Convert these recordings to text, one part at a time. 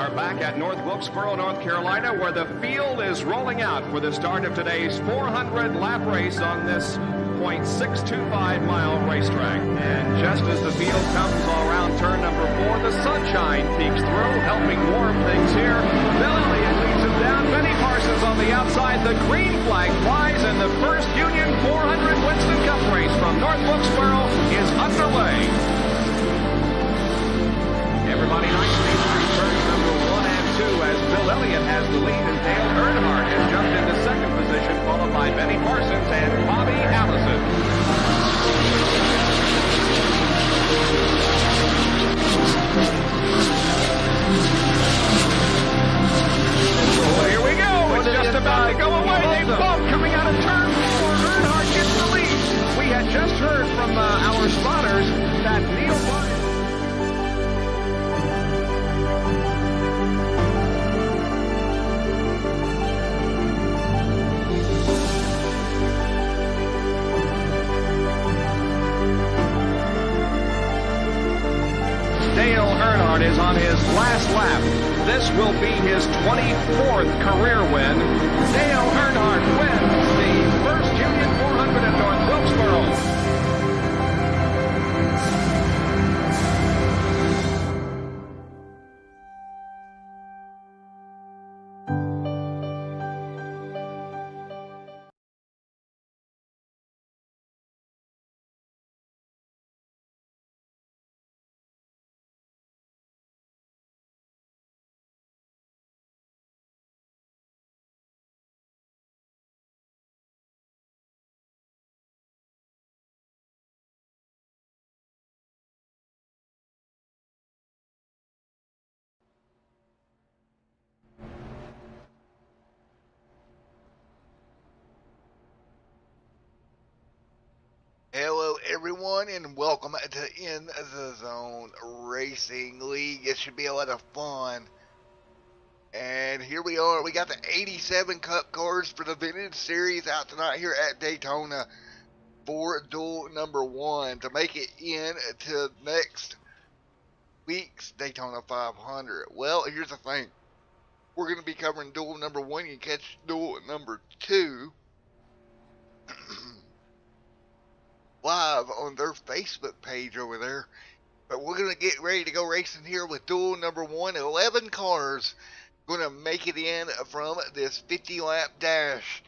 are back at North Wilkesboro, North Carolina, where the field is rolling out for the start of today's 400-lap race on this .625-mile racetrack. And just as the field comes around turn number 4, the sunshine peeks through, helping warm things here. Bill Elliott leads him down. Benny Parsons on the outside. The green flag flies, and the first Union 400 Winston Cup race from North Wilkesboro is underway. Everybody nicely through turns number 1 and 2 as Bill Elliott has the lead and Dale Earnhardt has jumped into second position, followed by Benny Parsons and Bobby Allison. So here we go. It's just about to go away. They both coming out of turn 4. Earnhardt gets the lead. We had just heard from our spotters that Neil Bryant. Dale Earnhardt is on his last lap. This will be his 24th career win. Dale Earnhardt wins the first Union 400 at North Wilkesboro. Hello everyone and welcome to In the Zone Racing League. It should be a lot of fun. And here we are. We got the 87 Cup cars for the Vintage Series out tonight here at Daytona for duel number 1 to make it in to next week's Daytona 500. Well, here's the thing. We're going to be covering duel number 1. You can catch duel number 2 live on their Facebook page over there. But we're going to get ready to go racing here with duel number 1. 11 cars going to make it in from this 50-lap dash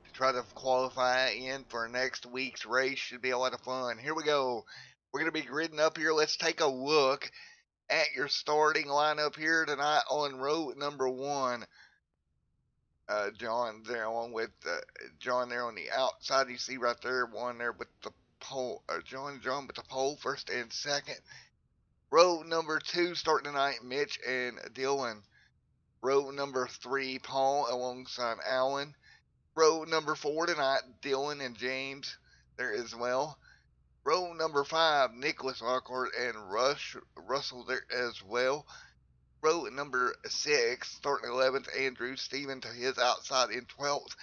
to try to qualify in for next week's race. Should be a lot of fun. Here we go. We're going to be gridding up here. Let's take a look at your starting lineup here tonight on row number 1. John there along with John there on the outside. You see right there, one there with the pole. John with the pole, first and second. Row number 2 starting tonight, Mitch and Dylan. Row number 3, Paul alongside Alan. Row number 4 tonight, Dylan and James there as well. Row number 5, Nicholas Lockhart and Russell there as well. Row number 6, starting 11th, Andrew. Steven to his outside in 12th.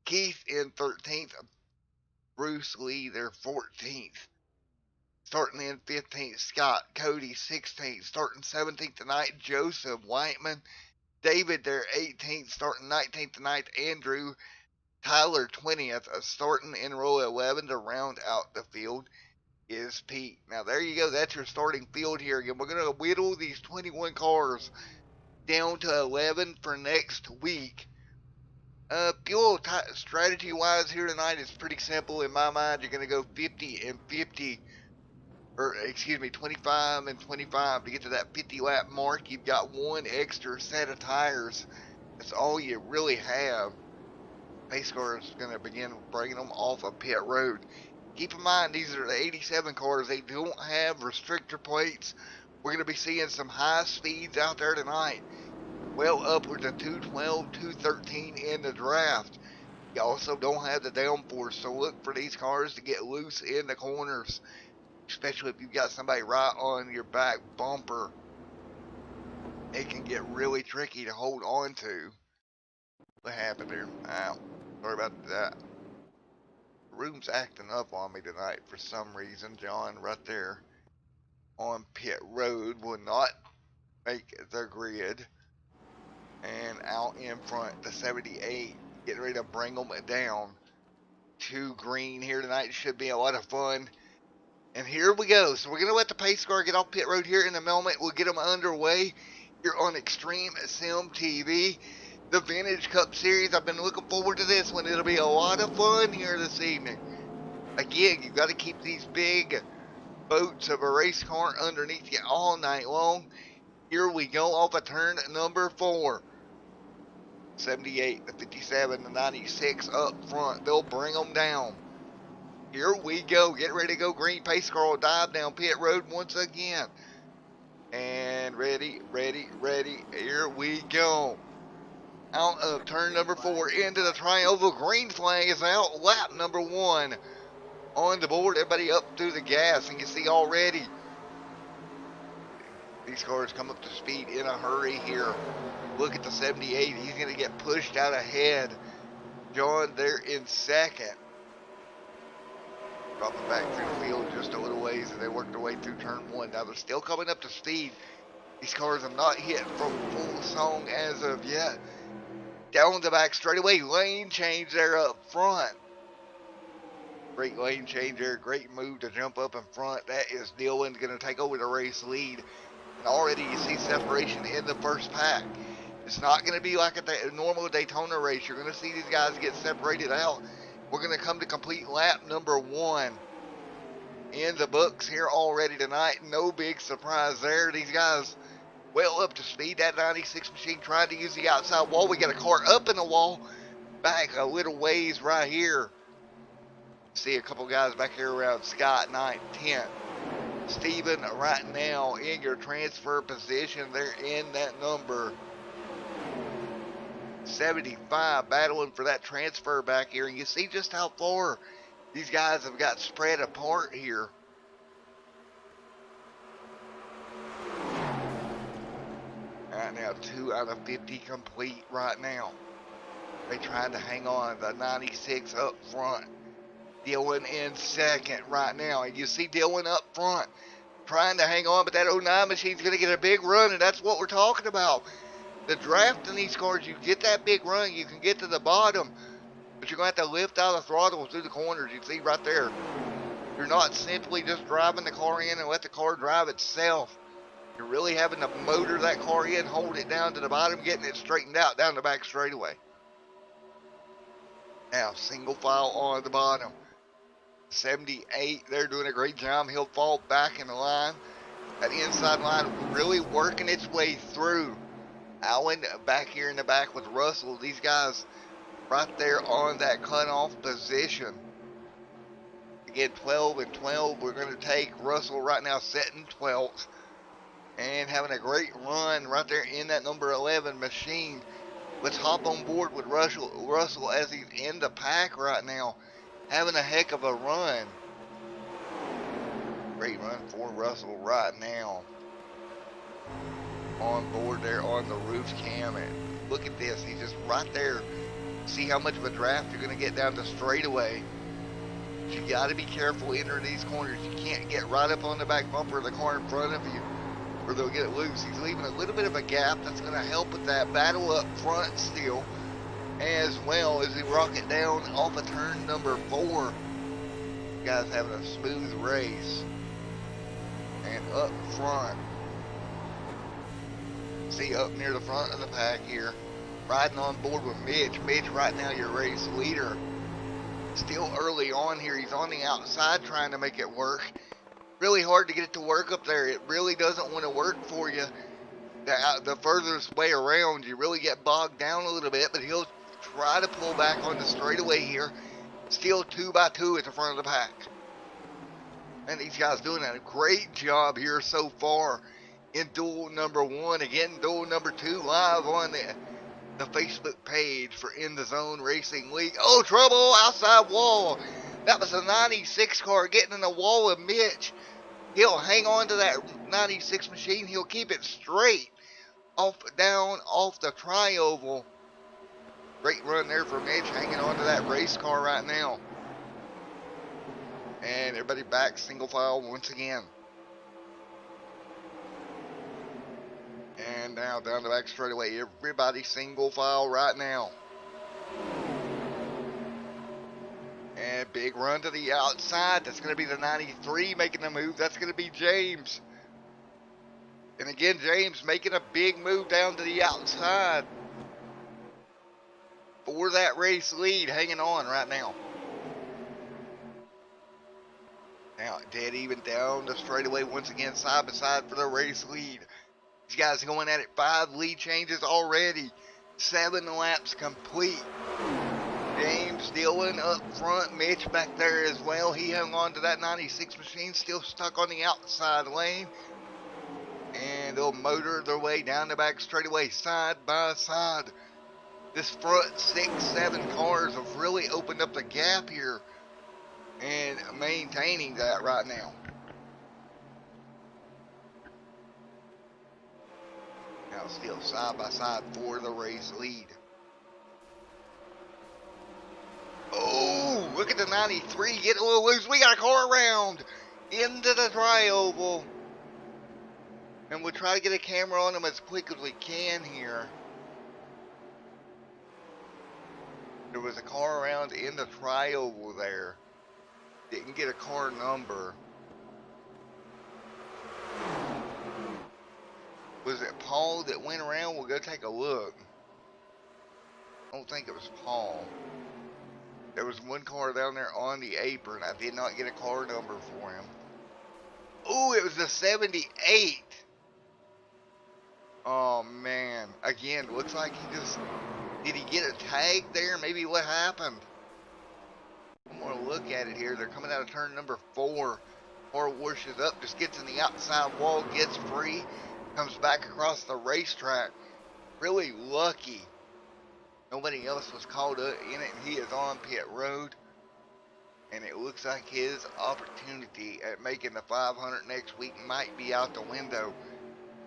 Keith in 13th. Bruce Lee there 14th. Starting in 15th, Scott. Cody 16th. Starting 17th tonight, Joseph Whiteman. David there 18th. Starting 19th tonight, Andrew. Tyler 20th. Starting in row 11 to round out the field is Pete. Now there you go. That's your starting field here. Again, we're going to whittle these 21 cars down to 11 for next week. Fuel strategy wise here tonight is pretty simple in my mind. You're going to go 50 and 50, or excuse me, 25 and 25 to get to that 50 lap mark. You've got one extra set of tires. That's all you really have. Pace car is going to begin bringing them off of pit road. Keep in mind, these are the 87 cars. They don't have restrictor plates. We're going to be seeing some high speeds out there tonight. Well upwards of 212, 213 in the draft. You also don't have the downforce, so look for these cars to get loose in the corners, especially if you've got somebody right on your back bumper. It can get really tricky to hold on to. What happened there? Ow. Sorry about that. The room's acting up on me tonight for some reason. John right there on pit road will not make the grid. And out in front, the 78, getting ready to bring them down to green here tonight. Should be a lot of fun. And here we go. So we're going to let the pace car get off pit road here in a moment. We'll get them underway here on Extreme Sim TV. The Vintage Cup Series. I've been looking forward to this one. It'll be a lot of fun here this evening. Again, you've got to keep these big boats of a race car underneath you all night long. Here we go off of turn number 4. 78, the 57, the 96 up front. They'll bring them down. Here we go. Get ready to go. Green pace car will dive down pit road once again. And ready. Here we go. Out of turn number 4 into the triangle. Green flag is out. Lap number 1 on the board. Everybody up through the gas. And you see already these cars come up to speed in a hurry here. Look at the 78. He's going to get pushed out ahead. John there in second. Dropping back through the field just a little ways as they work their way through turn 1. Now they're still coming up to speed. These cars have not hit from full song as of yet. Down the back straightaway. Lane change there up front. Great lane change there. Great move to jump up in front. That is Dylan going to take over the race lead. And already you see separation in the first pack. It's not going to be like a normal Daytona race. You're going to see these guys get separated out. We're going to come to complete lap number 1 in the books here already tonight. No big surprise there. These guys well up to speed. That 96 machine trying to use the outside wall. We got a car up in the wall. Back a little ways right here. See a couple guys back here around Scott, 9th, 10th. Steven right now in your transfer position. They're in that number 75, battling for that transfer back here. And you see just how far these guys have got spread apart here. Right now, 2 out of 50 complete right now. They trying to hang on. The 96 up front. Dylan in second right now. And you see Dylan up front trying to hang on, but that 09 machine's going to get a big run, and that's what we're talking about. The draft in these cars, you get that big run, you can get to the bottom, but you're going to have to lift out the throttle through the corners. You see right there. You're not simply just driving the car in and let the car drive itself. You're really having to motor that car in, hold it down to the bottom, getting it straightened out down the back straightaway. Now, single file on the bottom. 78, they're doing a great job. He'll fall back in the line. That inside line really working its way through. Allen back here in the back with Russell. These guys right there on that cutoff position. Again, 12 and 12. We're going to take Russell right now setting 12th. And having a great run right there in that number 11 machine. Let's hop on board with Russell as he's in the pack right now. Having a heck of a run. Great run for Russell right now. On board there on the roof cam. And look at this. He's just right there. See how much of a draft you're going to get down the straightaway. But you got to be careful entering these corners. You can't get right up on the back bumper of the car in front of you, or they'll get it loose. He's leaving a little bit of a gap. That's going to help with that battle up front still, as well as he rocket down off of turn number 4. Guys having a smooth race. And up front, see up near the front of the pack here, riding on board with Mitch. Mitch right now your race leader. Still early on here. He's on the outside trying to make it work. Really hard to get it to work up there. It really doesn't want to work for you. The furthest way around, you really get bogged down a little bit, but he'll try to pull back on the straightaway here. Still 2 by 2 at the front of the pack. And these guys doing a great job here so far in duel number 1. Again, duel number 2 live on the Facebook page for In the Zone Racing League. Oh, trouble outside wall. That was a 96 car getting in the wall of Mitch. He'll hang on to that 96 machine. He'll keep it straight down off the tri-oval. Great run there for Mitch, hanging on to that race car right now. And everybody back single file once again. And now down the back straightaway. Everybody single file right now. And big run to the outside. That's going to be the 93 making the move. That's going to be James. And again, James making a big move down to the outside for that race lead, hanging on right now. Now, dead even down the straightaway once again, side by side for the race lead. These guys going at it. 5 lead changes already. 7 laps complete. James Dillon up front. Mitch back there as well. He hung on to that 96 machine. Still stuck on the outside lane. And they'll motor their way down the back straightaway side by side. This front 6-7 cars have really opened up the gap here. And maintaining that right now. Now still side by side for the race lead. Oh, look at the 93 getting a little loose. We got a car around into the tri-oval. And we'll try to get a camera on them as quick as we can here. There was a car around in the tri-oval there. Didn't get a car number. Was it Paul that went around? We'll go take a look. I don't think it was Paul. There was one car down there on the apron. I did not get a car number for him. Oh, it was the 78. Oh, man. Again, looks like he just... Did he get a tag there? Maybe what happened? I'm going to look at it here. They're coming out of turn number 4. Car washes up, just gets in the outside wall, gets free, comes back across the racetrack. Really lucky. Nobody else was caught up in it, and he is on pit road. And it looks like his opportunity at making the 500 next week might be out the window.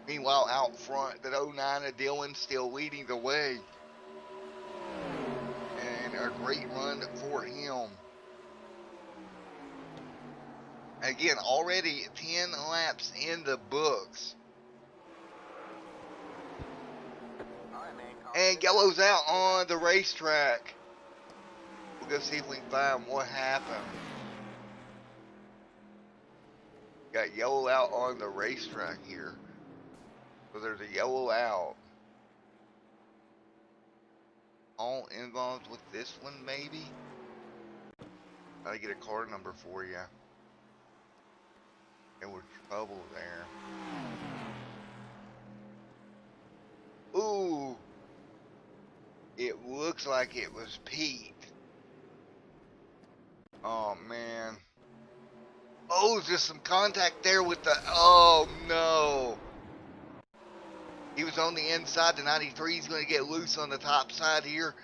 Meanwhile, out front, that 09 of Dillon still leading the way. And a great run for him. Again, already 10 laps in the books. And Yellow's out on the racetrack. We'll go see if we can find what happened. Got Yellow out on the racetrack here. So there's a Yellow out. All involved with this one, maybe? Gotta get a car number for you. And we're trouble there. Ooh. It looks like it was Pete. Oh, man. Oh, there's some contact there with the... Oh, no. He was on the inside. The 93 is going to get loose on the top side here.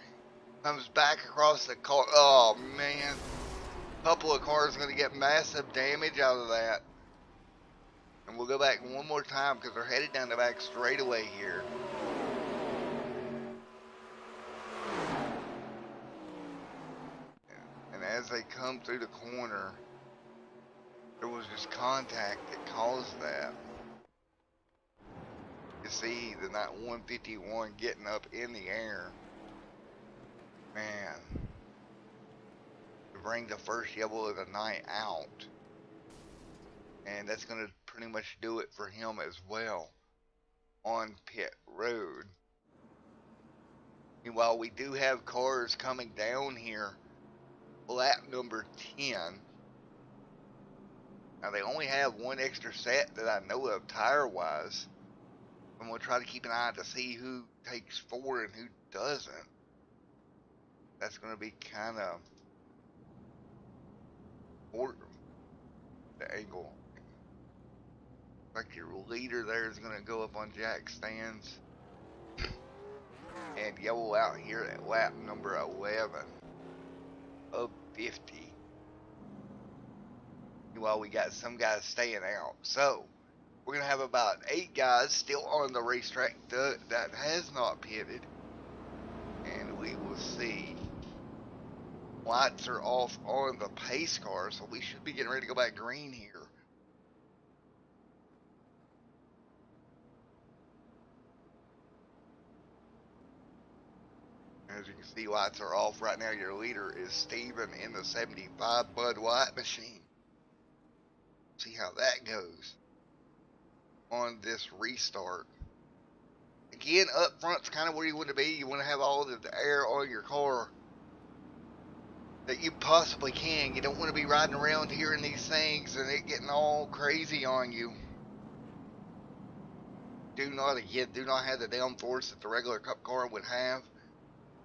Comes back across the car. Oh, man. A couple of cars going to get massive damage out of that. And we'll go back one more time because they're headed down the back straightaway here. And as they come through the corner, there was just contact that caused that. You see the 151 getting up in the air. Man. To bring the first yellow of the night out. And that's going to pretty much do it for him as well on pit road. Meanwhile, we do have cars coming down here. Lap number 10. Now, they only have one extra set that I know of tire-wise. I'm going to try to keep an eye to see who takes 4 and who doesn't. That's going to be kind of important. The angle. Like your leader there is going to go up on jack stands. And Yellow out here at lap number 11 of 50. Meanwhile, we got some guys staying out. So, we're going to have about 8 guys still on the racetrack that has not pitted. And we will see. Lights are off on the pace car, so we should be getting ready to go back green here. you can see, lights are off. Right now, your leader is Steven in the 75 Bud White machine. See how that goes on this restart. Again, up front's kind of where you want to be. You want to have all the air on your car that you possibly can. You don't want to be riding around hearing these things and it getting all crazy on you. Do not have the downforce that the regular Cup car would have.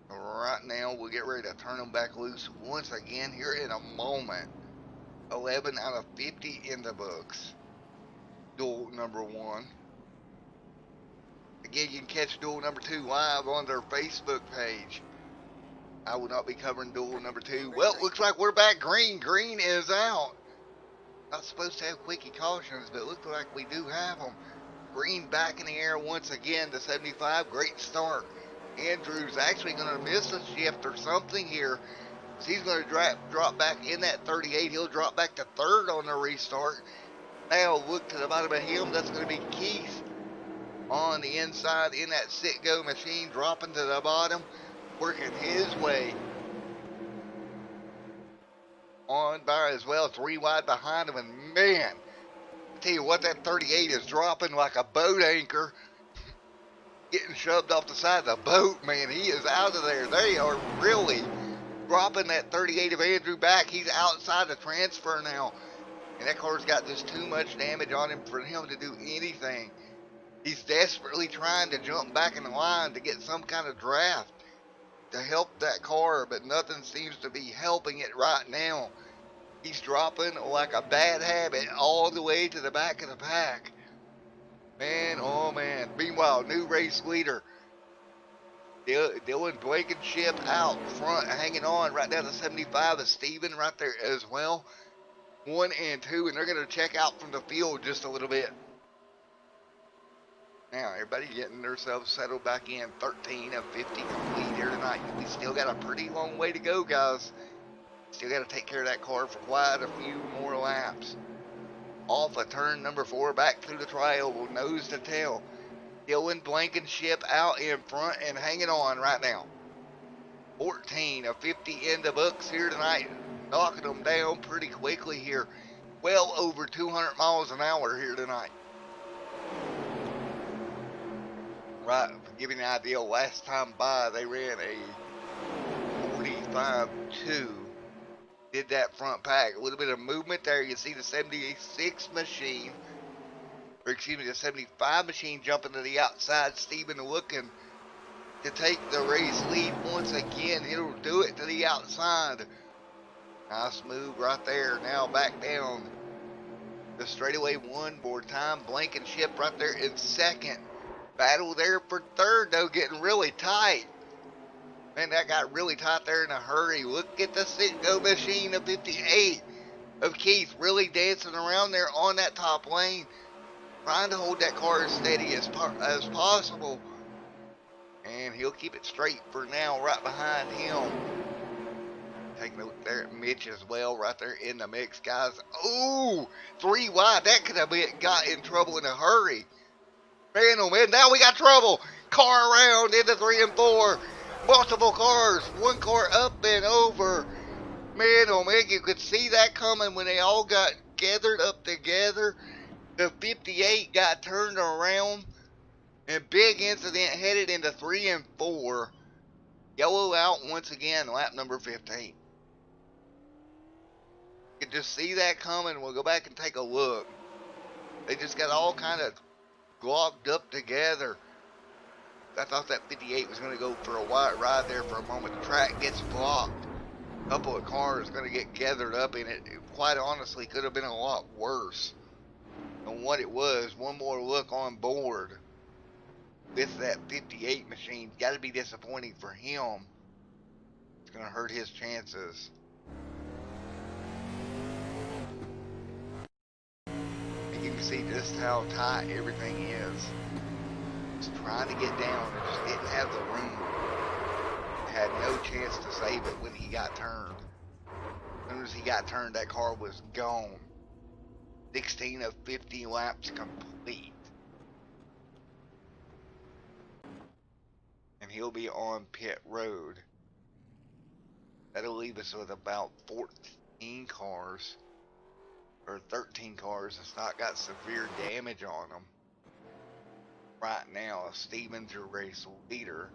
Right now, we'll get ready to turn them back loose once again here in a moment. 11 out of 50 in the books. Duel number 1. Again, you can catch duel number 2 live on their Facebook page. I will not be covering duel number 2. Well, looks like we're back green. Green is out. Not supposed to have quickie cautions, but it looks like we do have them. Green back in the air once again to 75. Great start. Andrew's actually going to miss a shift or something here. He's going to drop back in that 38. He'll drop back to 3rd on the restart. Now look to the bottom of him. That's going to be Keith on the inside in that sit-go machine, dropping to the bottom, working his way on by as well. 3 wide behind him, and man, I tell you what, that 38 is dropping like a boat anchor, getting shoved off the side of the boat, man. He is out of there. They are really dropping that 38 of Andrew back. He's outside the transfer now, and that car's got just too much damage on him for him to do anything. He's desperately trying to jump back in the line to get some kind of draft to help that car, but nothing seems to be helping it right now. He's dropping like a bad habit all the way to the back of the pack. Man, oh man. Meanwhile, new race leader, Dylan Blankenship out front, hanging on right down to 75 is Steven right there as well. 1 and 2, and they're going to check out from the field just a little bit. Now, everybody getting themselves settled back in. 13 of 50 complete here tonight. We still got a pretty long way to go, guys. Still got to take care of that car for quite a few more laps. Off of turn number 4, back through the triangle, nose to tail. Dylan Blankenship out in front and hanging on right now. 14 of 50 in the books here tonight. Knocking them down pretty quickly here. Well over 200 miles an hour here tonight. Right, to give you an idea, last time by they ran a 45-2. Did that front pack. A little bit of movement there. You see the 76 machine, or excuse me, the 75 machine jumping to the outside. Steven looking to take the race lead once again. He'll do it to the outside. Nice move right there. Now back down the straightaway 1 more time. Blankenship right there in 2nd. Battle there for 3rd, though, getting really tight. Man, that got really tight there in a hurry. Look at the sit-go machine of 58 of Keith really dancing around there on that top lane, trying to hold that car as steady as possible. And he'll keep it straight for now, right behind him. Taking a look there at Mitch as well, right there in the mix, guys. Ooh, 3 wide. That could have got in trouble in a hurry. Man, oh man, now we got trouble. Car around into 3 and 4. Multiple cars. 1 car up and over. Man, oh man, you could see that coming when they all got gathered up together. The 58 got turned around. And big incident headed into 3 and 4. Yellow out once again, lap number 15. You could just see that coming. We'll go back and take a look. They just got all kind of glogged up together. I thought that 58 was going to go for a wide ride there for a moment. The track gets blocked. A couple of cars going to get gathered up in it. It quite honestly could have been a lot worse than what it was. One more look on board with that 58 machine. Got to be disappointing for him. It's going to hurt his chances. You can see just how tight everything is. Just trying to get down and just didn't have the room. Had no chance to save it when he got turned. As soon as he got turned, that car was gone. 16 of 50 laps complete. And he'll be on pit road. That'll leave us with about 14 cars, or 13 cars that's not got severe damage on them. Right now, Steven's your race leader.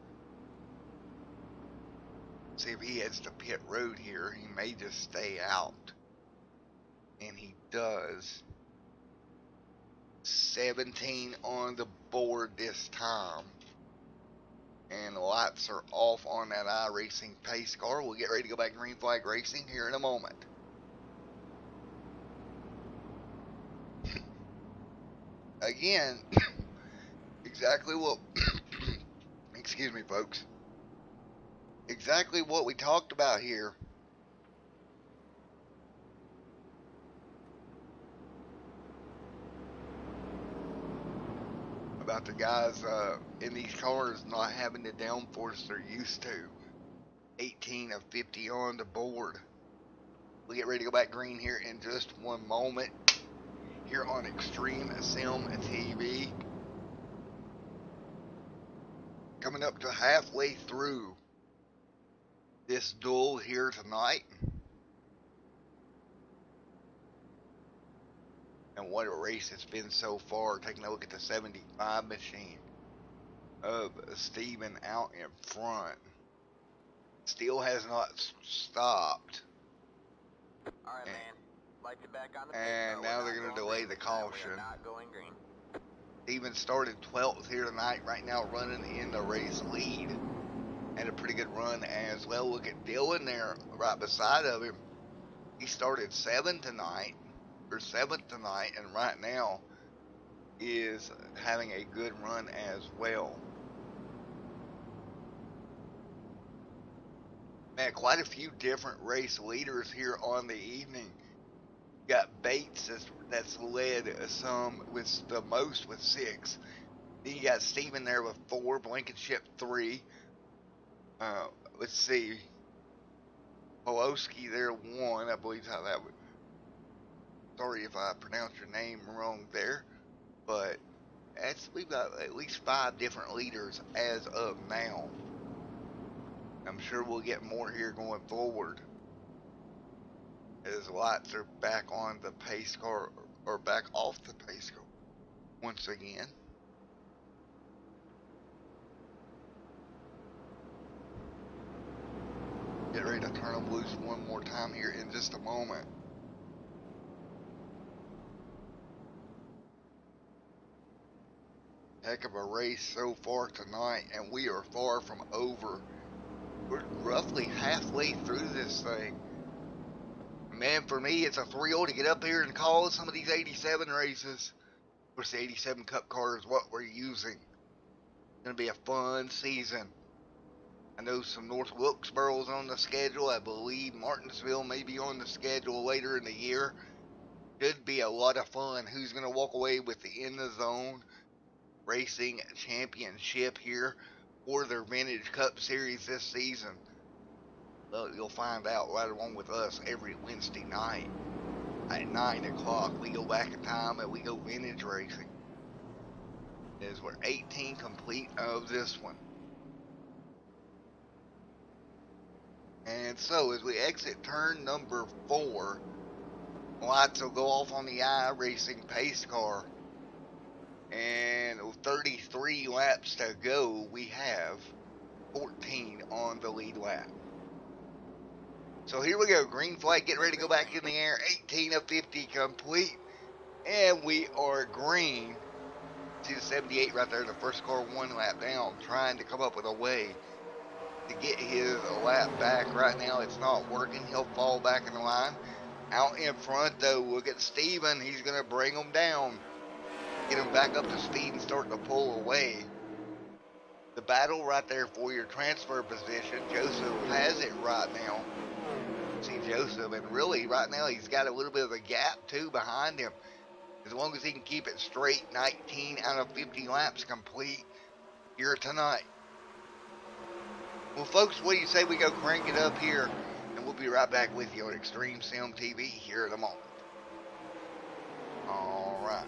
See if he heads to pit road here. He may just stay out. And he does. 17 on the board this time. And the lights are off on that iRacing pace car. We'll get ready to go back green flag racing here in a moment. Again, exactly what, excuse me folks, exactly what we talked about here. About the guys in these cars not having the downforce they're used to. 18 of 50 on the board. We'll get ready to go back green here in just one moment. Here on Extreme Sim TV. Coming up to halfway through this duel here tonight. And what a race it's been so far. Taking a look at the 75 machine of Steven out in front. Still has not stopped. Alright, man. Like you back on the and now they're going to delay the caution. Not going green. Steven started 12th here tonight. Right now running in the race lead. Had a pretty good run as well. Look at Dylan there right beside of him. He started 7th tonight. Or 7th tonight, and right now is having a good run as well. Man, quite a few different race leaders here on the evening. You got Bates that's led some with the most with 6. Then you got Steven there with 4, Blankenship 3. Let's see, Poloski there 1. I believe how that would. Sorry if I pronounced your name wrong there, but we've got at least 5 different leaders as of now. I'm sure we'll get more here going forward as lights are back on the pace car, or back off the pace car once again. Get ready to turn them loose one more time here in just a moment. Heck of a race so far tonight, and we are far from over. We're roughly halfway through this thing. Man, for me, it's a thrill to get up here and call some of these 87 races. Of course, the 87 Cup car is what we're using. It's going to be a fun season. I know some North Wilkesboro's on the schedule. I believe Martinsville may be on the schedule later in the year. Should be a lot of fun. Who's going to walk away with the In the Zone Racing Championship here for their Vintage Cup Series this season? Well, you'll find out right along with us every Wednesday night at 9 o'clock. We go back in time and we go vintage racing. As we're 18 complete of this one. And so as we exit turn number 4, lights will go off on the iRacing pace car. And 33 laps to go, we have 14 on the lead lap. So here we go, green flag, getting ready to go back in the air, 18 of 50 complete. And we are green. See the 78 right there, the first car 1 lap down, trying to come up with a way to get his lap back. Right now it's not working, he'll fall back in the line. Out in front though, look at Steven, he's going to bring him down. Get him back up to speed and start to pull away. The battle right there for your transfer position. Joseph has it right now. See Joseph, and really right now he's got a little bit of a gap too behind him. As long as he can keep it straight, 19 out of 50 laps complete here tonight. Well folks, what do you say we go crank it up here, and we'll be right back with you on Extreme Sim TV here in a moment. Alright.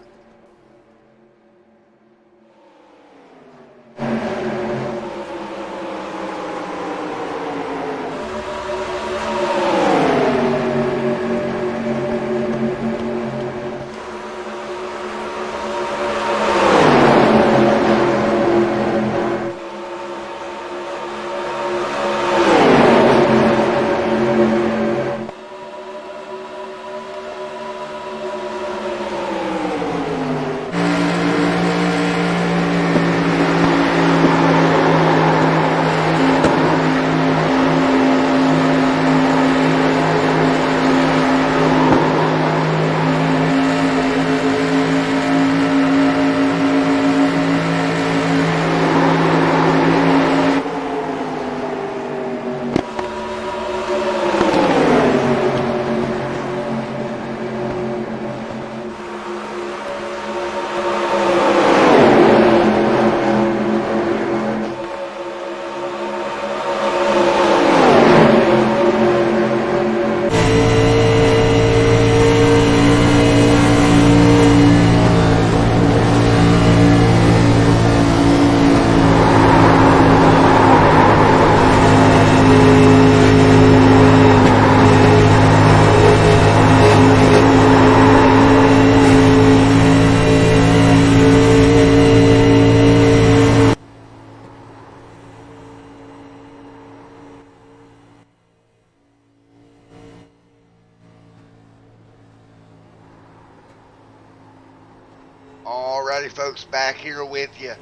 Alrighty folks, back here with you.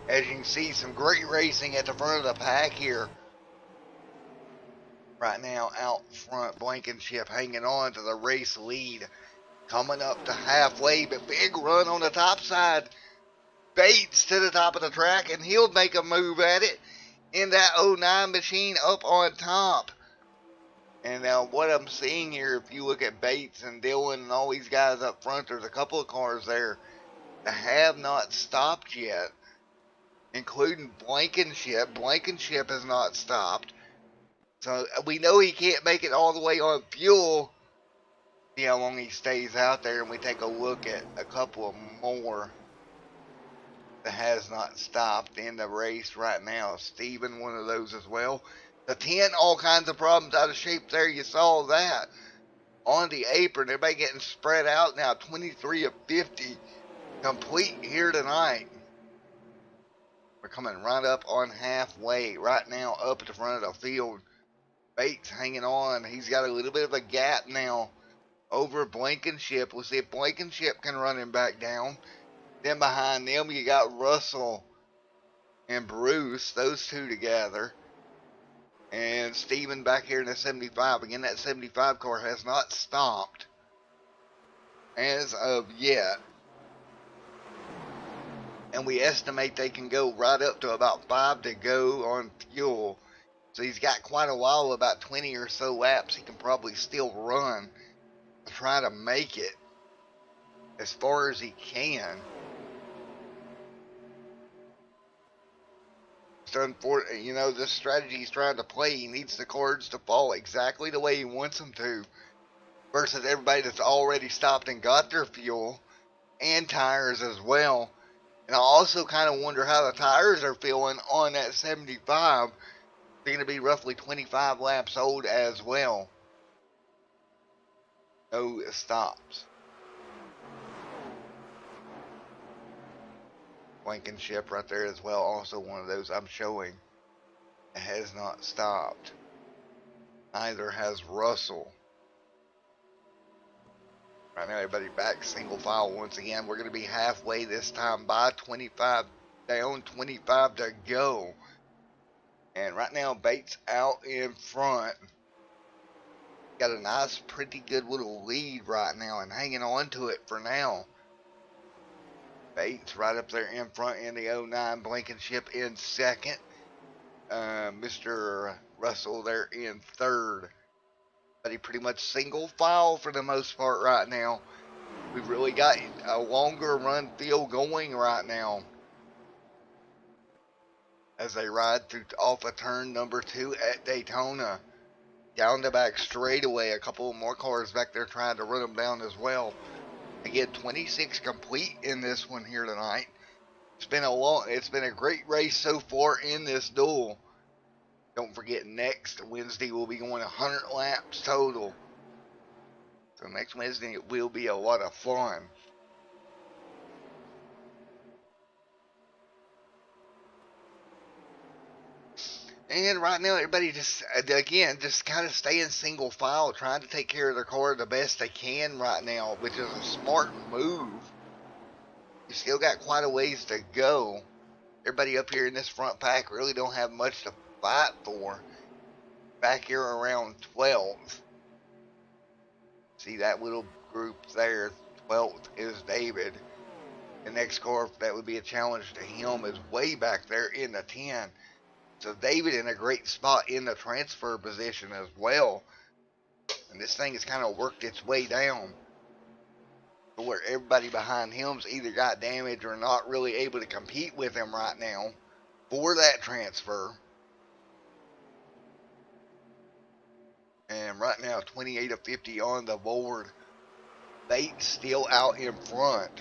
As you can see, some great racing at the front of the pack here. Right now out front, Blankenship hanging on to the race lead. Coming up to halfway, but big run on the top side. Bates to the top of the track, and he'll make a move at it in that 09 machine up on top. And now what I'm seeing here, if you look at Bates and Dillon and all these guys up front, there's a couple of cars there that have not stopped yet, including Blankenship. Blankenship has not stopped. So we know he can't make it all the way on fuel. See how long he stays out there, and we take a look at a couple of more that has not stopped in the race right now. Steven, one of those as well. The 10, all kinds of problems out of shape there. You saw that on the apron. Everybody getting spread out now. 23 of 50 complete here tonight. We're coming right up on halfway right now, up at the front of the field. Bates hanging on. He's got a little bit of a gap now over Blankenship. We'll see if Blankenship can run him back down. Then behind them you got Russell and Bruce, those two together. And Steven back here in the 75. Again, that 75 car has not stopped as of yet. And we estimate they can go right up to about 5 to go on fuel. So he's got quite a while, about 20 or so laps he can probably still run to try to make it as far as he can. You know, this strategy he's trying to play, he needs the cards to fall exactly the way he wants them to, versus everybody that's already stopped and got their fuel and tires as well. And I also kind of wonder how the tires are feeling on that 75. They're going to be roughly 25 laps old as well. No stops. Blankenship right there as well, also one of those I'm showing that has not stopped. Neither has Russell. Right now everybody back single file once again. We're going to be halfway this time by 25 down, 25 to go. And right now Bates out in front. Got a nice pretty good little lead right now and hanging on to it for now. Bates right up there in front in the 09. Blankenship in second. Mr. Russell there in third. But he pretty much single file for the most part right now. We've really got a longer run field going right now as they ride through off of turn number 2 at Daytona. Down the back straightaway. A couple more cars back there trying to run them down as well. Again, 26 complete in this one here tonight. It's been a great race so far in this duel. Don't forget, next Wednesday we'll be going 100 laps total. So next Wednesday it will be a lot of fun. And right now everybody just kind of staying single file, trying to take care of their car the best they can right now, which is a smart move. You still got quite a ways to go. Everybody up here in this front pack really don't have much to fight for. Back here around 12th. See that little group there, 12th is David. The next car that would be a challenge to him is way back there in the 10. So David in a great spot in the transfer position as well. And this thing has kind of worked its way down to where everybody behind him's either got damage or not really able to compete with him right now for that transfer. And right now 28 of 50 on the board. Bates still out in front.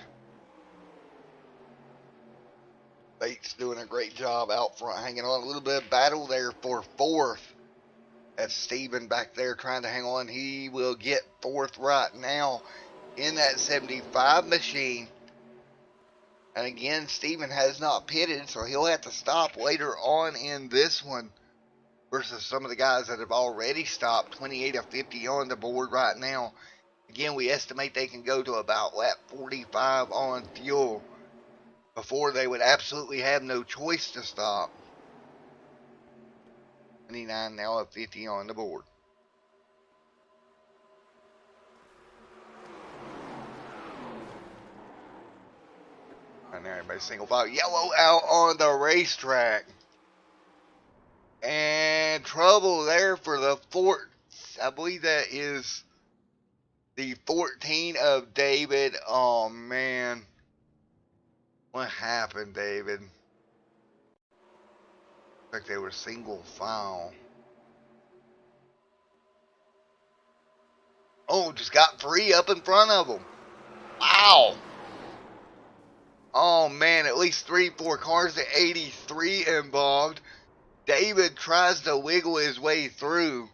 Bates doing a great job out front, hanging on. A little bit of battle there for fourth. That's Steven back there trying to hang on. He will get fourth right now in that 75 machine. And again, Steven has not pitted, so he'll have to stop later on in this one versus some of the guys that have already stopped. 28 of 50 on the board right now. Again, we estimate they can go to about lap 45 on fuel before they would absolutely have no choice to stop. 29 now at 50 on the board. And there, everybody single file. Yellow out on the racetrack. And trouble there for the I believe that is the 14 of David. Oh, man. What happened, David? Like they were single file. Oh, just got free up in front of them. Wow. Oh, man, at least 3-4 cars at 83 involved. David tries to wiggle his way through.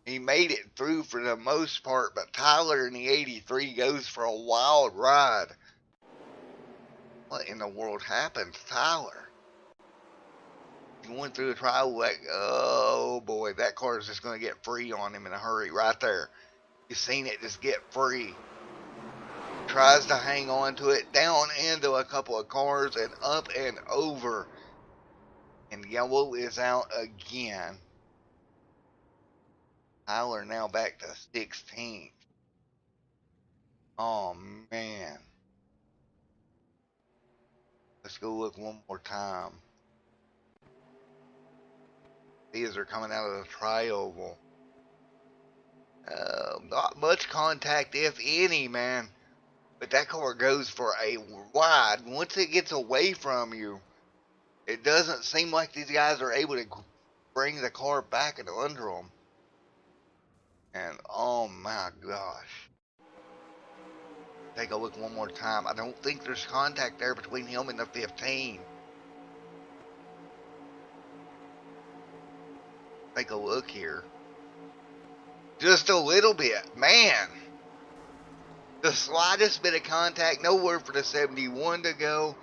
He made it through for the most part, but Tyler in the 83 goes for a wild ride. What in the world happened to Tyler? He went through a trial like, oh boy, that car is just going to get free on him in a hurry right there. You seen it just get free. Tries to hang on to it, down into a couple of cars and up and over. And yellow is out again. Tyler now back to 16th. Oh, man. Let's go look one more time. These are coming out of the tri-oval. Not much contact, if any, man. But that car goes for a wide. Once it gets away from you, it doesn't seem like these guys are able to bring the car back and under them. And oh my gosh. Take a look one more time. I don't think there's contact there between him and the 15. Take a look here. Just a little bit. Man. The slightest bit of contact. Nowhere for the 71 to go.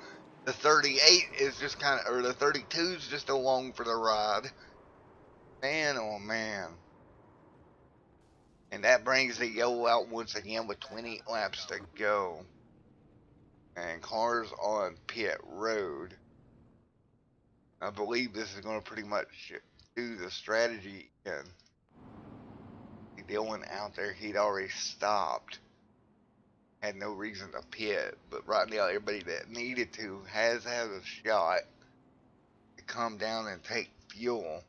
The 38 is just kind of, or the 32 is just along for the ride. Man, oh man. And that brings the yellow out once again with 20 laps to go. And cars on pit road. I believe this is going to pretty much do the strategy again. Dylan out there, he'd already stopped. Had no reason to pit. But right now, everybody that needed to has had a shot to come down and take fuel.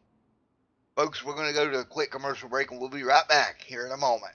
Folks, we're going to go to a quick commercial break and we'll be right back here in a moment.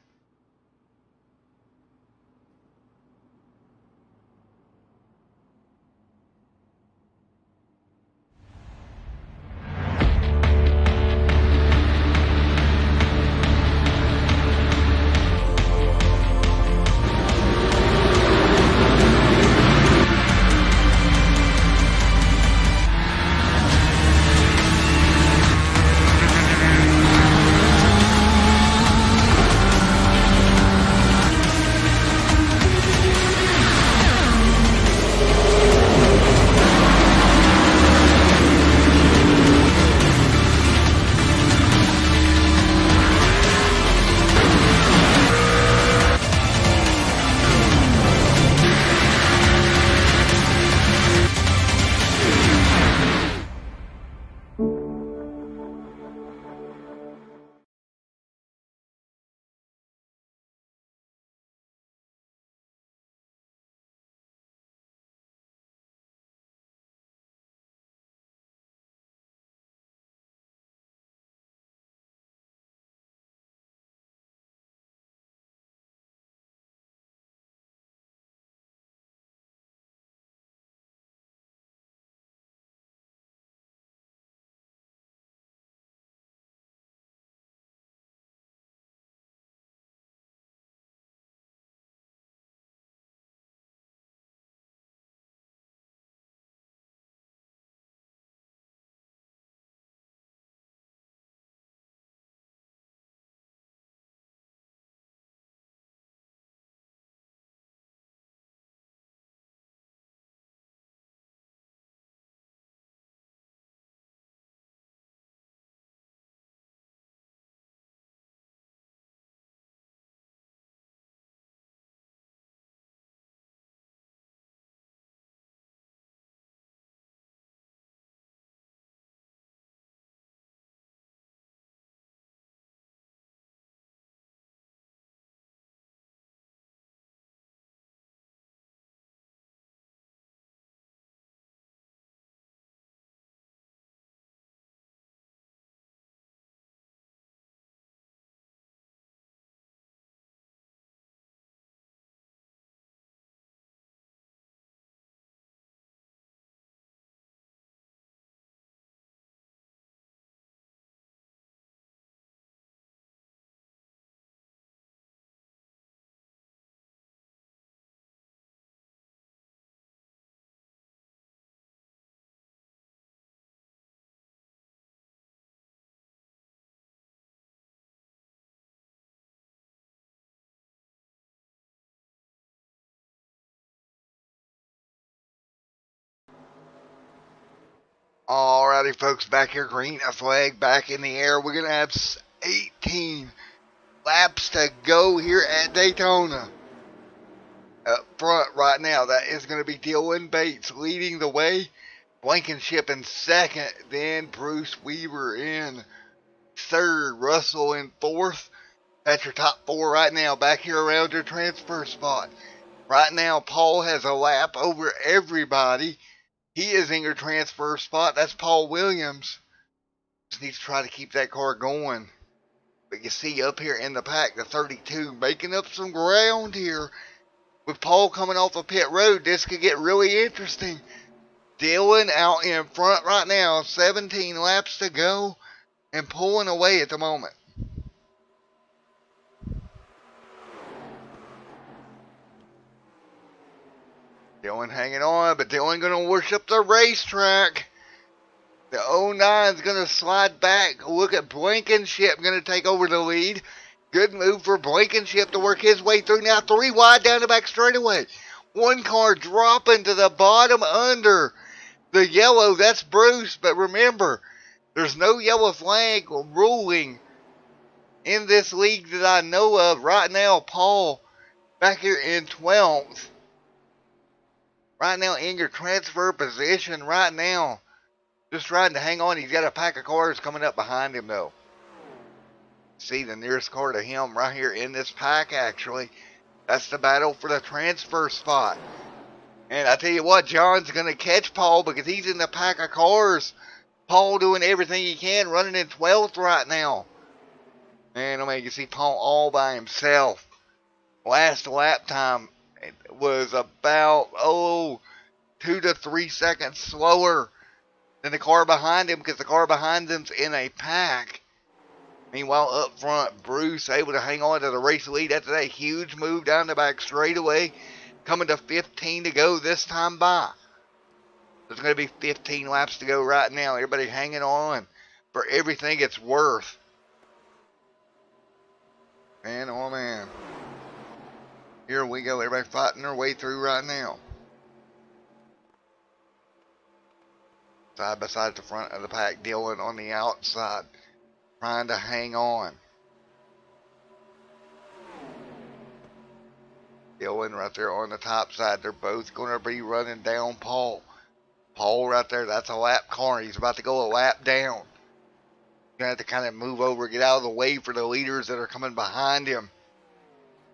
Alrighty, folks, back here, green flag back in the air. We're going to have 18 laps to go here at Daytona. Up front right now, that is going to be Dylan Bates leading the way. Blankenship in second, then Bruce Weaver in third, Russell in fourth. That's your top four right now, back here around your transfer spot. Right now, Paul has a lap over everybody. He is in your transfer spot. That's Paul Williams. Just needs to try to keep that car going. But you see up here in the pack, the 32 making up some ground here. With Paul coming off the pit road, this could get really interesting. Dylan out in front right now, 17 laps to go, and pulling away at the moment. Dylan hanging on, but Dylan going to worship the racetrack. The 09 is going to slide back. Look at Blankenship going to take over the lead. Good move for Blankenship to work his way through. Now 3 wide down the back straightaway. One car dropping to the bottom under the yellow. That's Bruce, but remember, there's no yellow flag ruling in this league that I know of. Right now, Paul back here in 12th. Right now in your transfer position right now. Just trying to hang on. He's got a pack of cars coming up behind him though. See the nearest car to him right here in this pack actually. That's the battle for the transfer spot. And I tell you what, John's going to catch Paul because he's in the pack of cars. Paul doing everything he can, running in 12th right now. And I mean, you can see Paul all by himself. Last lap time was about 2 to 3 seconds slower than the car behind him because the car behind them's in a pack. Meanwhile, up front, Bruce able to hang on to the race lead after that huge move down the back straightaway, coming to 15 to go this time by. There's going to be 15 laps to go right now. Everybody hanging on for everything it's worth. Man, oh man. Here we go. Everybody fighting their way through right now. Side by side at the front of the pack. Dylan on the outside. Trying to hang on. Dylan right there on the top side. They're both going to be running down Paul. Paul right there. That's a lap car. He's about to go a lap down. Going to have to kind of move over. Get out of the way for the leaders that are coming behind him.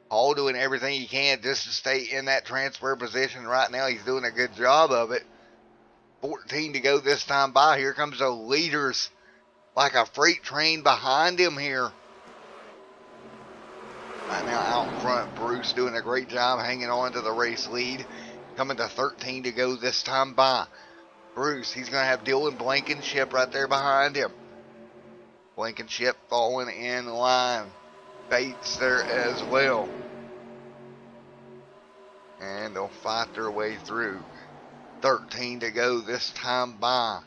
Paul doing everything he can just to stay in that transfer position right now. He's doing a good job of it. 14 to go this time by. Here comes the leaders like a freight train behind him here. Right now out in front, Bruce doing a great job hanging on to the race lead. Coming to 13 to go this time by. Bruce, he's going to have Dylan Blankenship right there behind him. Blankenship falling in line. Bates there as well. And they'll fight their way through. 13 to go this time by.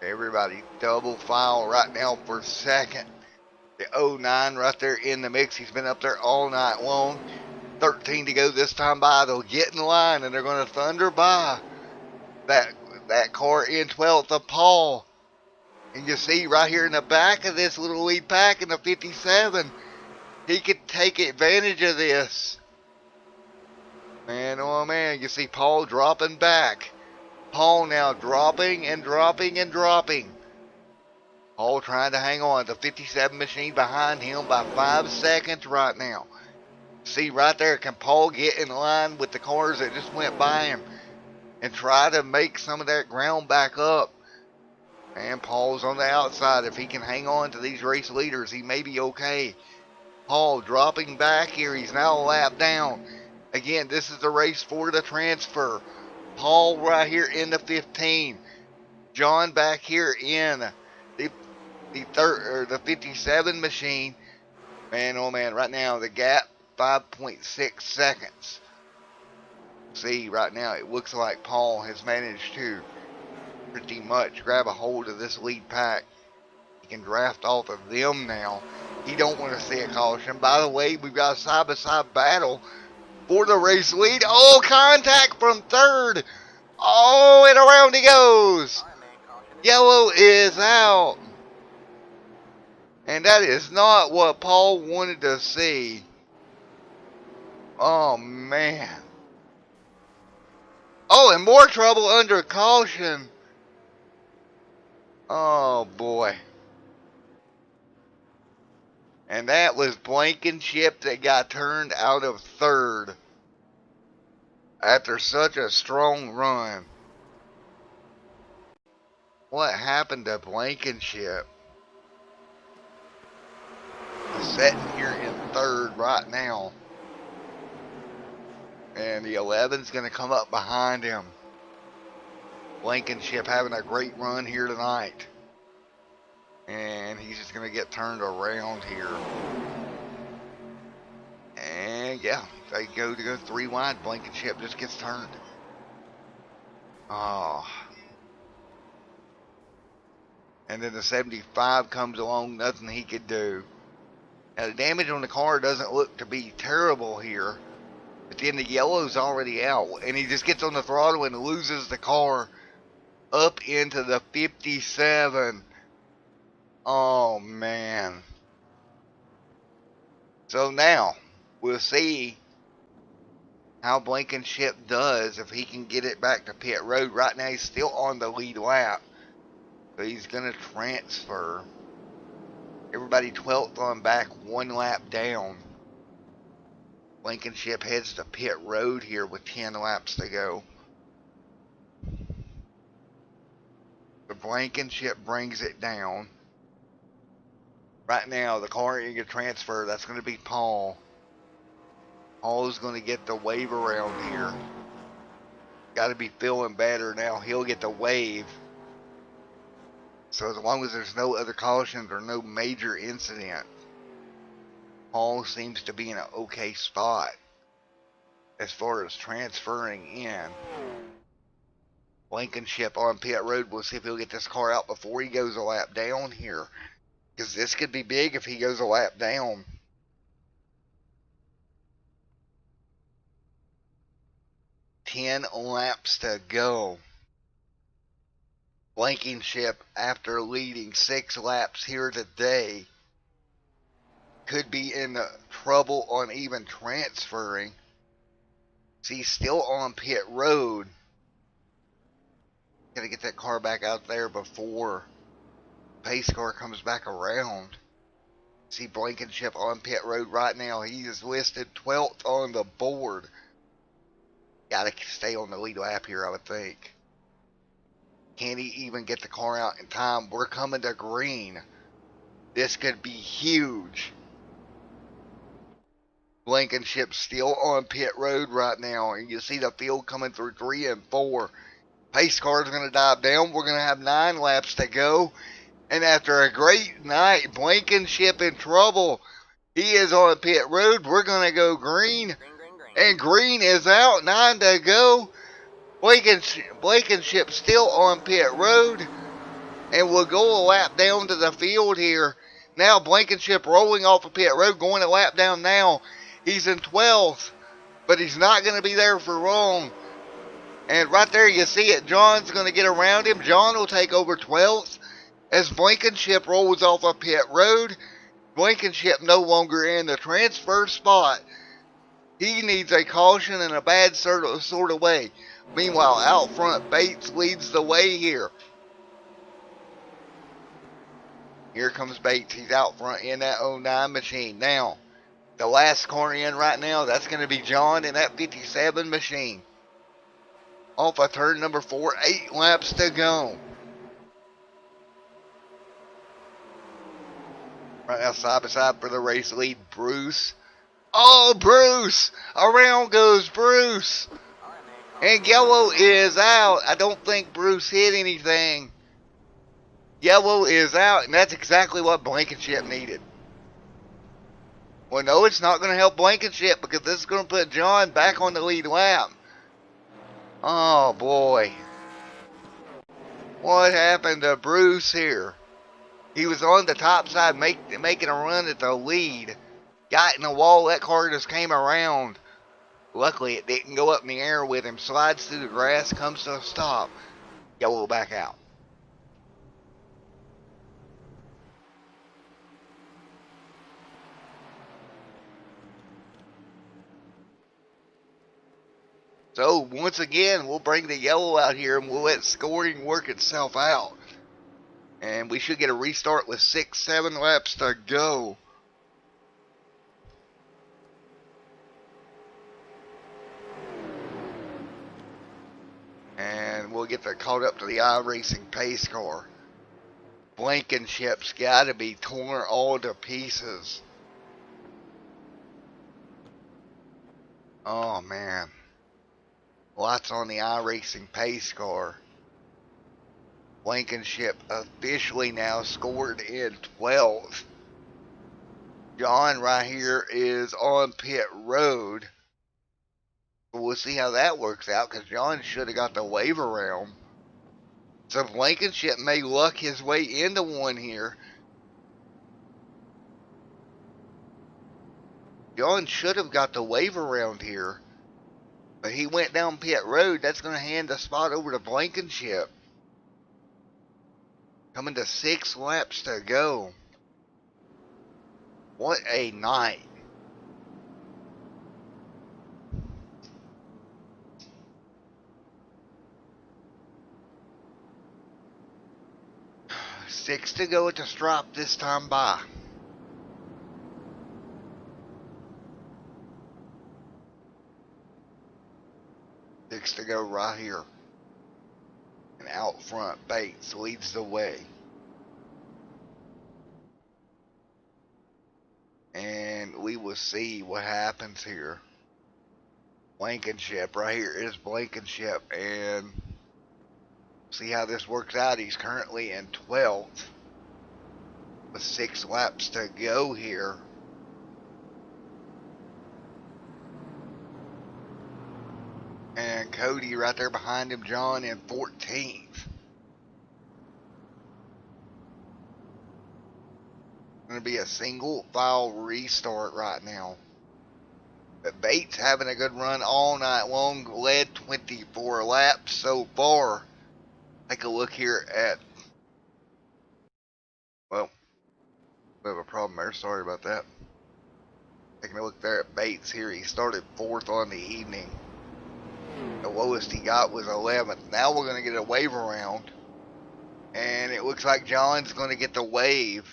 Everybody double file right now for second. The 09 right there in the mix. He's been up there all night long. 13 to go this time by. They'll get in line and they're going to thunder by that car in 12th of Paul. And you see right here in the back of this little lead pack in the 57, he could take advantage of this. Man, oh man, you see Paul dropping back. Paul now dropping and dropping and dropping. Paul trying to hang on. The 57 machine behind him by 5 seconds right now. See right there, can Paul get in line with the cars that just went by him and try to make some of that ground back up? And Paul's on the outside. If he can hang on to these race leaders, he may be okay. Paul dropping back here. He's now a lap down. Again, this is the race for the transfer. Paul right here in the 15. John back here in the 57 machine. Man, oh man, right now the gap 5.6 seconds. See, right now it looks like Paul has managed to pretty much grab a hold of this lead pack. He can draft off of them now. He don't want to see a caution. By the way, we've got a side-by-side battle for the race lead. Oh, contact from third. Oh, and around he goes. All right, man. Caution. Yellow is out. And that is not what Paul wanted to see. Oh, man. Oh, and more trouble under caution. Oh, boy. And that was Blankenship that got turned out of third after such a strong run. What happened to Blankenship? He's sitting here in third right now. And the 11's going to come up behind him. Blankenship having a great run here tonight. And he's just going to get turned around here. And yeah, they go to go 3 wide. Blankenship just gets turned. Oh. And then the 75 comes along, nothing he could do. Now the damage on the car doesn't look to be terrible here. But then the yellow's already out. And he just gets on the throttle and loses the car up into the 57. Oh, man. So now, we'll see how Blankenship does if he can get it back to pit road. Right now, he's still on the lead lap. So he's going to transfer. Everybody 12th on back, 1 lap down. Blankenship heads to pit road here with 10 laps to go. The Blankenship brings it down. Right now, the car you can transfer, that's going to be Paul. Paul's going to get the wave around here. Got to be feeling better now. He'll get the wave. So as long as there's no other cautions or no major incident, Paul seems to be in an okay spot as far as transferring in. Blankenship on pit road. We'll see if he'll get this car out before he goes a lap down here. Because this could be big if he goes a lap down. Ten laps to go. Blankenship, after leading 6 laps here today, could be in trouble on even transferring. He's still on pit road. Gotta get that car back out there before pace car comes back around. See Blankenship on pit road right now. He is listed 12th on the board. Gotta stay on the lead lap here, I would think. Can he even get the car out in time? We're coming to green. This could be huge. Blankenship still on pit road right now. And you see the field coming through 3 and 4. Pace car's going to dive down. We're going to have 9 laps to go. And after a great night, Blankenship in trouble. He is on pit road. We're going to go green. And green is out. 9 to go. Blankenship still on pit road. And we'll go a lap down to the field here. Now Blankenship rolling off of pit road. Going a lap down now. He's in 12th. But he's not going to be there for long. And right there you see it. John's going to get around him. John will take over 12th. As Blankenship rolls off of pit road, Blankenship no longer in the transfer spot. He needs a caution in a bad sort of way. Meanwhile, out front, Bates leads the way here. Here comes Bates. He's out front in that 09 machine. Now, the last car in right now, that's going to be John in that 57 machine. Off of turn number 4, 8 laps to go. Right now, side by side for the race lead, Bruce. Oh, Bruce! Around goes Bruce! And yellow is out. I don't think Bruce hit anything. Yellow is out, and that's exactly what Blankenship needed. Well, no, it's not going to help Blankenship because this is going to put John back on the lead lap. Oh, boy. What happened to Bruce here? He was on the top side making a run at the lead. Got in the wall. That car just came around. Luckily, it didn't go up in the air with him. Slides through the grass, comes to a stop. Yellow back out. So, once again, we'll bring the yellow out here and we'll let scoring work itself out. And we should get a restart with 6-7 laps to go. And we'll get caught up to the iRacing pace car. Blankenship's got to be torn all to pieces. Oh, man. Lots on the iRacing pace car. Blankenship officially now scored in 12th. John right here is on pit road. We'll see how that works out, because John should have got the wave around. So Blankenship may luck his way into one here. John should have got the wave around here. But he went down pit road. That's going to hand the spot over to Blankenship. Coming to 6 laps to go. What a night. Six to go at the strop this time by. Six to go right here. And out front, Bates leads the way. And we will see what happens here. Blankenship right here is Blankenship, and see how this works out. He's currently in 12th with 6 laps to go here. And Cody right there behind him, John in 14th. Going to be a single file restart right now. But Bates having a good run all night long, led 24 laps so far. Take a look here at, well, we have a problem there, sorry about that. Taking a look there at Bates here, he started 4th on the evening. The lowest he got was 11th. Now we're going to get a wave around. And it looks like John's going to get the wave.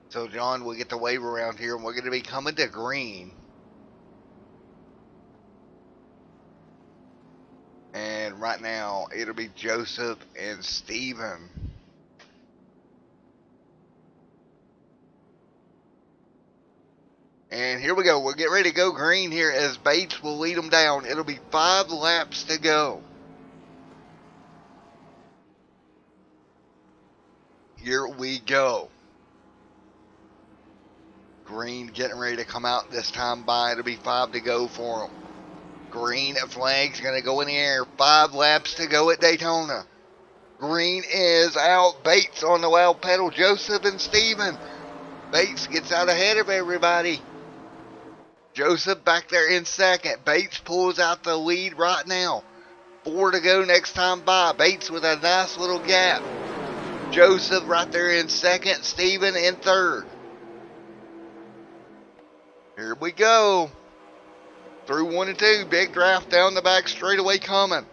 So John will get the wave around here, and we're going to be coming to green. And right now, it'll be Joseph and Steven. And here we go. We'll get ready to go green here as Bates will lead them down. It'll be 5 laps to go. Here we go. Green getting ready to come out this time by. It'll be 5 to go for them. Green flag's going to go in the air. 5 laps to go at Daytona. Green is out. Bates on the loud pedal. Joseph and Steven. Bates gets out ahead of everybody. Joseph back there in 2nd. Bates pulls out the lead right now. 4 to go next time by. Bates with a nice little gap. Joseph right there in 2nd. Steven in 3rd. Here we go. Through 1 and 2. Big draft down the back straightaway coming.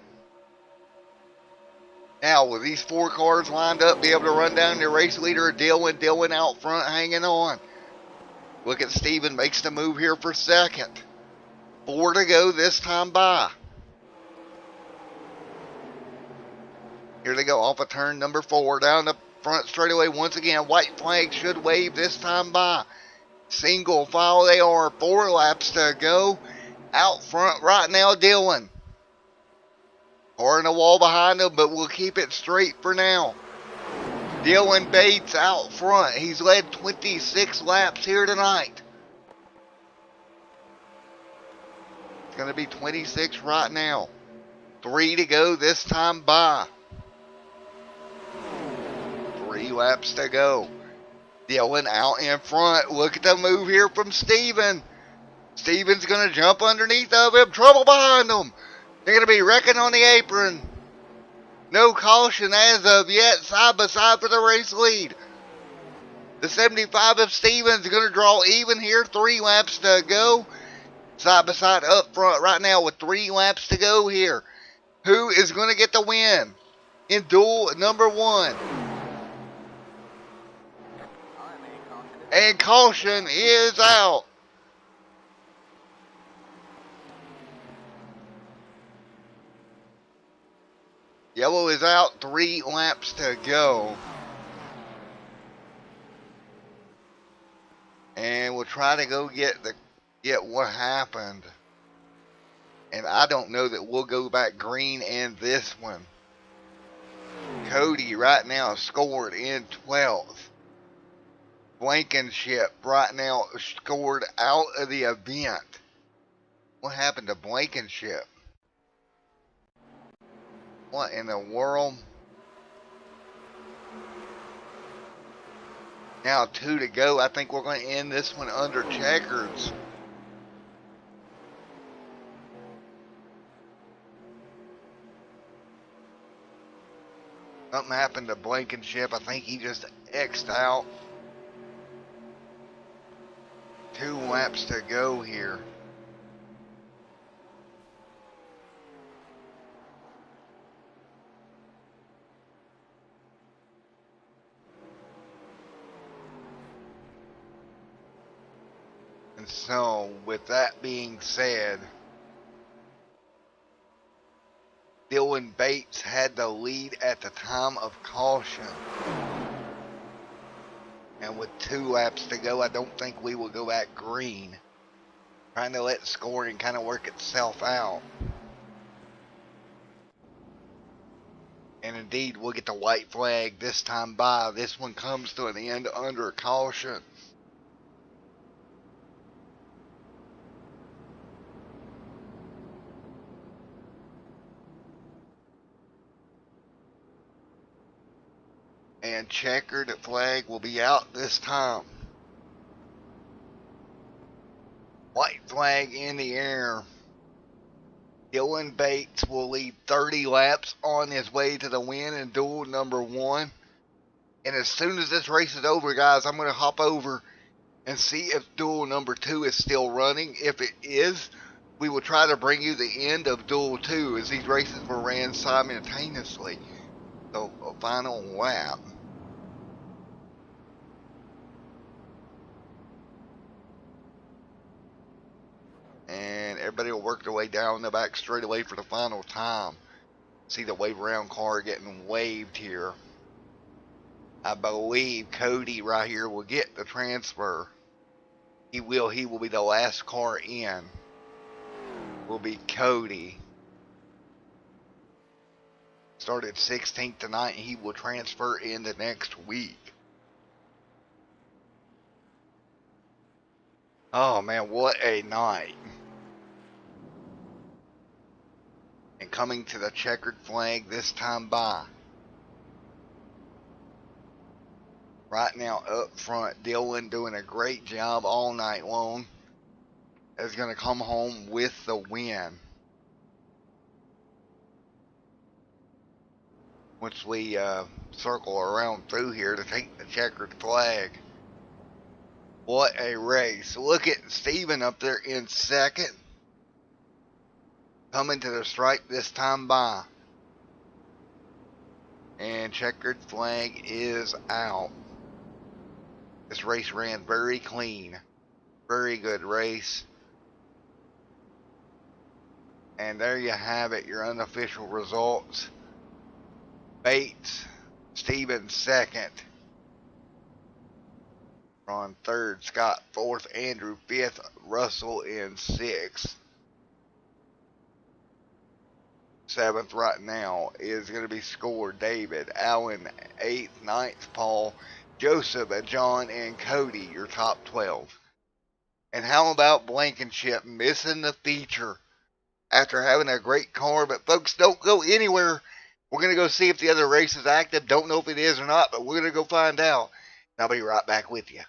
Now, with these 4 cars lined up, be able to run down the race leader, Dylan. Dylan out front hanging on. Look at Steven, makes the move here for 2nd. 4 to go this time by. Here they go off of turn number 4. Down the front straightaway once again. White flag should wave this time by. Single file they are. 4 laps to go. Out front right now, Dylan. Or in the wall behind him, but we'll keep it straight for now. Dylan Bates out front. He's led 26 laps here tonight. It's going to be 26 right now. 3 to go this time by. 3 laps to go. Dylan out in front. Look at the move here from Steven. Steven's going to jump underneath of him. Trouble behind them. They're going to be wrecking on the apron. No caution as of yet. Side by side for the race lead. The 75 of Stevens going to draw even here. 3 laps to go. Side by side up front right now with 3 laps to go here. Who is going to get the win in duel number 1? And caution is out. Yellow is out. 3 laps to go. And we'll try to go get what happened. And I don't know that we'll go back green in this one. Cody right now scored in 12th. Blankenship right now scored out of the event. What happened to Blankenship? What in the world? Now 2 to go. I think we're going to end this one under checkers. Something happened to Blankenship. I think he just X'd out. 2 laps to go here. And so, with that being said, Dylan Bates had the lead at the time of caution. And with 2 laps to go, I don't think we will go back green. Trying to let scoring kind of work itself out. And indeed, we'll get the white flag this time by. This one comes to an end under caution. And checkered flag will be out this time. White flag in the air. Dylan Bates will lead 30 laps on his way to the win in duel number 1. And as soon as this race is over, guys, I'm going to hop over and see if duel number 2 is still running. If it is, we will try to bring you the end of duel 2 as these races were ran simultaneously. So, a final lap. And everybody will work their way down the back straightaway for the final time. See the wave around car getting waved here. I believe Cody right here will get the transfer. He will be the last car in. Will be Cody. Started 16th tonight, and he will transfer in the next week. Oh man, what a night. And coming to the checkered flag this time by. Right now up front, Dylan doing a great job all night long. Is going to come home with the win. Once we circle around through here to take the checkered flag. What a race. Look at Steven up there in 2nd. Coming to the stripe this time by. And checkered flag is out. This race ran very clean. Very good race. And there you have it, your unofficial results. Bates, Stevens 2nd. Ron 3rd, Scott 4th, Andrew 5th, Russell in 6th. 7th right now is going to be scored David, Allen 8th, 9th Paul, Joseph, John, and Cody, your top 12. And how about Blankenship missing the feature after having a great car? But folks, don't go anywhere. We're going to go see if the other race is active. Don't know if it is or not, but we're going to go find out. I'll be right back with you.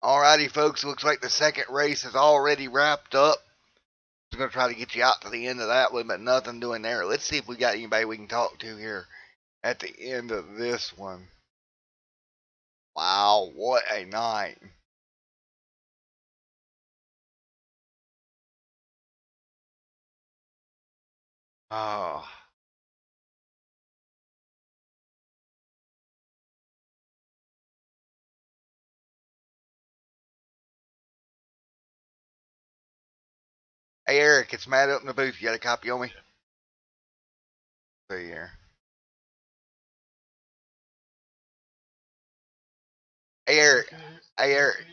Alrighty, folks. Looks like the second race is already wrapped up. I'm going to try to get you out to the end of that one, but nothing doing there. Let's see if we got anybody we can talk to here at the end of this one. Wow, what a night. Oh. Hey, Eric, it's Matt up in the booth. You got a copy on me? See here. Hey, Eric. Hey, Eric.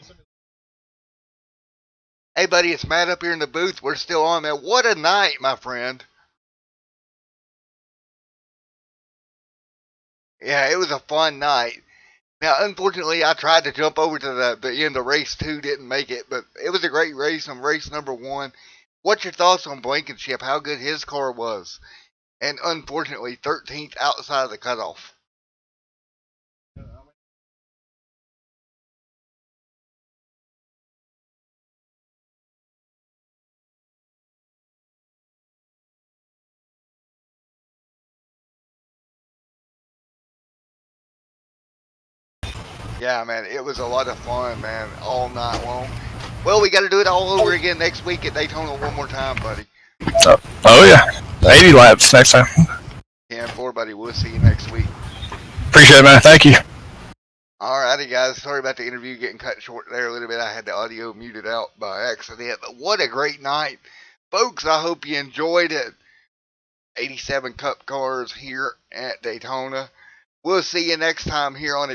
Hey, buddy, it's Matt up here in the booth. We're still on, man. What a night, my friend. Yeah, it was a fun night. Now, unfortunately, I tried to jump over to the end of race 2, didn't make it, but it was a great race on race number 1. What's your thoughts on Blankenship, how good his car was? And unfortunately, 13th outside of the cutoff. Yeah, man, it was a lot of fun, man, all night long. Well, we got to do it all over again next week at Daytona one more time, buddy. Oh yeah, 80 laps next time. 10-4, buddy. We'll see you next week. Appreciate it, man. Thank you. Alrighty, guys. Sorry about the interview getting cut short there a little bit. I had the audio muted out by accident. But what a great night. Folks, I hope you enjoyed it. 87 Cup cars here at Daytona. We'll see you next time here on